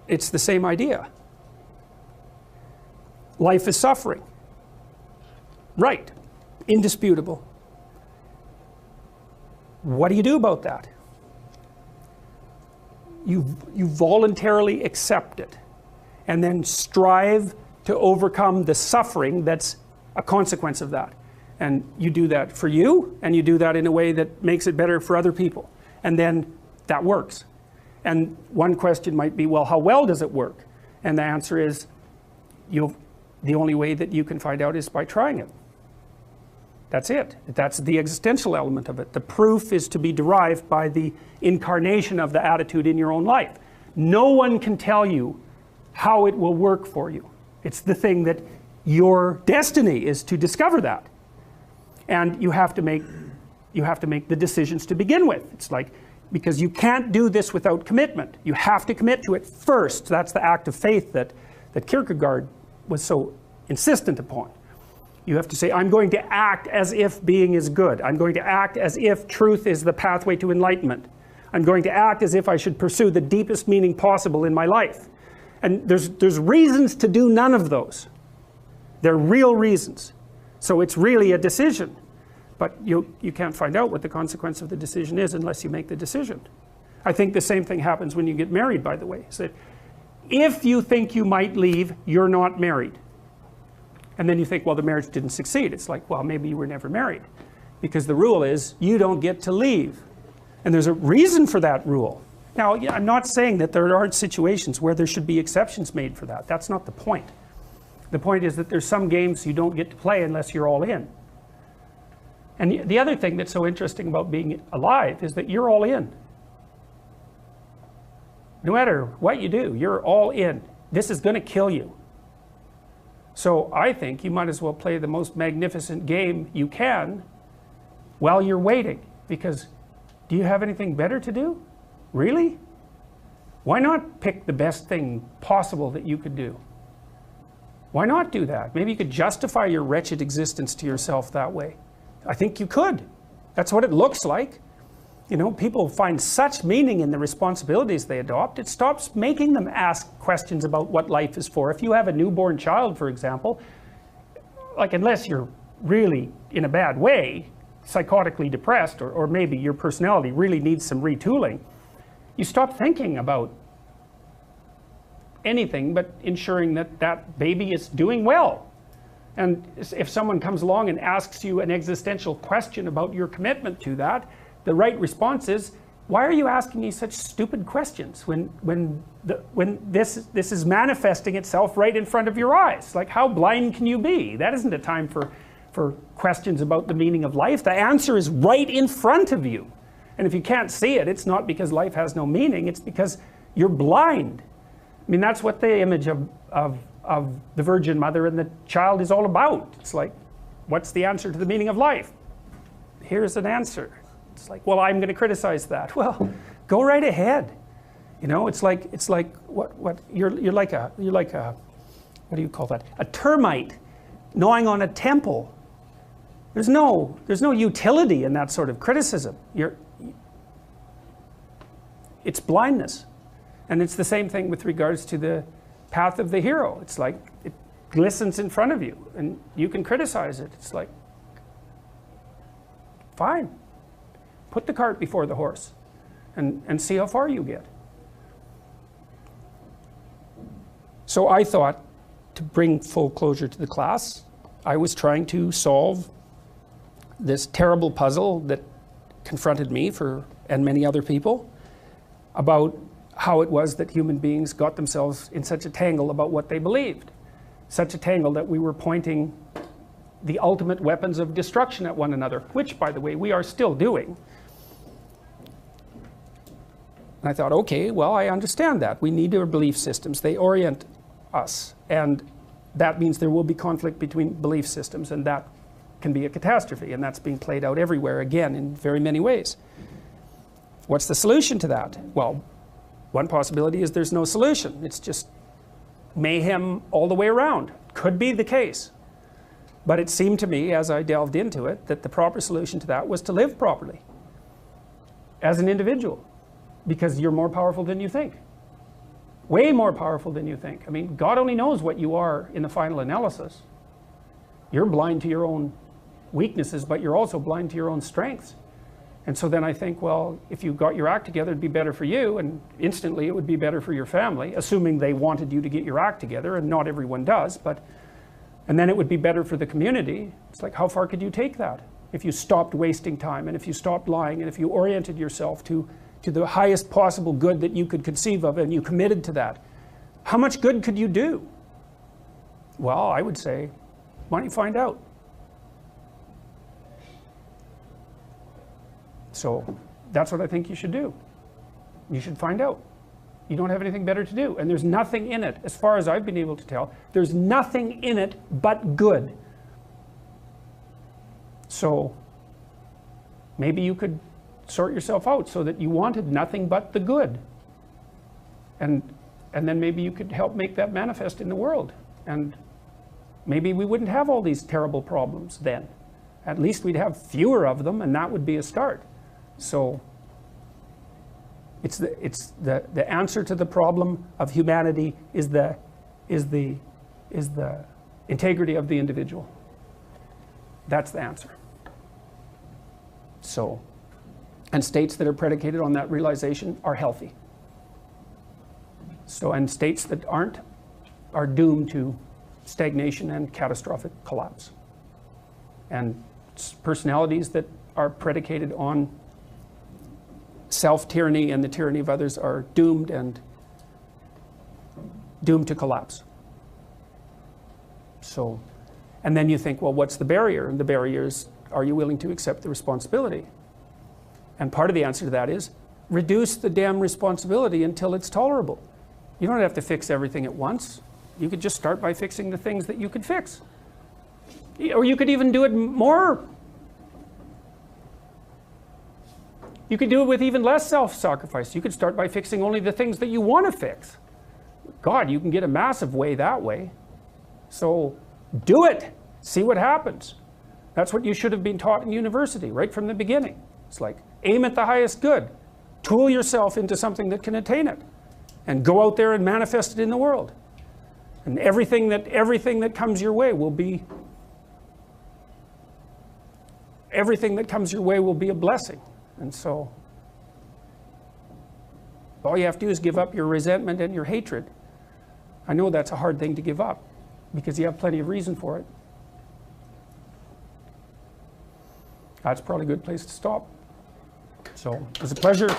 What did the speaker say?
it's the same idea. Life is suffering. Right. Indisputable. What do you do about that? You voluntarily accept it and then strive to overcome the suffering that's a consequence of that. And you do that for you, and you do that in a way that makes it better for other people. And then that works. And one question might be, well, how well does it work? And the answer is, the only way that you can find out is by trying it. That's it. That's the existential element of it. The proof is to be derived by the incarnation of the attitude in your own life. No one can tell you how it will work for you. It's the thing that your destiny is to discover that. And you have to make the decisions to begin with. It's like, because you can't do this without commitment. You have to commit to it first. That's the act of faith that Kierkegaard was so insistent upon. You have to say, I'm going to act as if being is good. I'm going to act as if truth is the pathway to enlightenment. I'm going to act as if I should pursue the deepest meaning possible in my life. And there's reasons to do none of those. They're real reasons. So it's really a decision. But you can't find out what the consequence of the decision is unless you make the decision. I think the same thing happens when you get married, by the way. So if you think you might leave, you're not married. And then you think, well, the marriage didn't succeed. It's like, well, maybe you were never married. Because the rule is, you don't get to leave. And there's a reason for that rule. Now, I'm not saying that there aren't situations where there should be exceptions made for that. That's not the point. The point is that there's some games you don't get to play unless you're all in. And the other thing that's so interesting about being alive is that you're all in. No matter what you do, you're all in. This is going to kill you. So I think you might as well play the most magnificent game you can while you're waiting. Because do you have anything better to do? Really? Why not pick the best thing possible that you could do? Why not do that? Maybe you could justify your wretched existence to yourself that way. I think you could. That's what it looks like. You know, people find such meaning in the responsibilities they adopt. It stops making them ask questions about what life is for. If you have a newborn child, for example, like unless you're really in a bad way, psychotically depressed, or maybe your personality really needs some retooling, you stop thinking about anything but ensuring that that baby is doing well. And if someone comes along and asks you an existential question about your commitment to that, the right response is, why are you asking me such stupid questions when this is manifesting itself right in front of your eyes? Like, how blind can you be? That isn't a time for questions about the meaning of life. The answer is right in front of you. And if you can't see it, it's not because life has no meaning, it's because you're blind. I mean, that's what the image of the Virgin Mother and the child is all about. It's like, what's the answer to the meaning of life? Here's an answer. It's like, well, I'm going to criticize that. Well, go right ahead. You know, it's like what you're like a what do you call that? A termite gnawing on a temple. There's no utility in that sort of criticism. It's blindness. And it's the same thing with regards to the path of the hero. It's like it glistens in front of you and you can criticize it. It's like, fine. Put the cart before the horse and see how far you get. So I thought, to bring full closure to the class, I was trying to solve this terrible puzzle that confronted me and many other people about how it was that human beings got themselves in such a tangle about what they believed. Such a tangle that we were pointing the ultimate weapons of destruction at one another, which, by the way, we are still doing. And I thought, okay, well, I understand that. We need our belief systems. They orient us. And that means there will be conflict between belief systems, and that can be a catastrophe. And that's being played out everywhere, again, in very many ways. What's the solution to that? Well, one possibility is there's no solution. It's just mayhem all the way around. Could be the case. But it seemed to me, as I delved into it, that the proper solution to that was to live properly as an individual, because you're more powerful than you think. Way more powerful than you think. I mean, God only knows what you are in the final analysis. You're blind to your own weaknesses, but you're also blind to your own strengths. And so then I think, well, if you got your act together, it'd be better for you, and instantly it would be better for your family, assuming they wanted you to get your act together, and not everyone does, and then it would be better for the community. It's like, how far could you take that? If you stopped wasting time, and if you stopped lying, and if you oriented yourself to the highest possible good that you could conceive of, and you committed to that, how much good could you do? Well, I would say, why don't you find out? So that's what I think you should do. You should find out. You don't have anything better to do. And there's nothing in it, as far as I've been able to tell, there's nothing in it but good. So maybe you could sort yourself out so that you wanted nothing but the good. And then maybe you could help make that manifest in the world. And maybe we wouldn't have all these terrible problems then. At least we'd have fewer of them, and that would be a start. So it's the answer to the problem of humanity is the integrity of the individual. That's the answer. So, and states that are predicated on that realization are healthy. So, and states that aren't are doomed to stagnation and catastrophic collapse. And personalities that are predicated on self-tyranny and the tyranny of others are doomed to collapse. So, and then you think, well, what's the barrier? And the barrier is, are you willing to accept the responsibility? And part of the answer to that is, reduce the damn responsibility until it's tolerable. You don't have to fix everything at once. You could just start by fixing the things that you could fix. Or you could even do it more. You could do it with even less self-sacrifice. You could start by fixing only the things that you want to fix. God, you can get a massive way that way. So do it. See what happens. That's what you should have been taught in university right from the beginning. It's like, aim at the highest good. Tool yourself into something that can attain it. And go out there and manifest it in the world. And everything that comes your way will be a blessing. And so all you have to do is give up your resentment and your hatred. I know that's a hard thing to give up because you have plenty of reason for it. That's probably a good place to stop. So it was a pleasure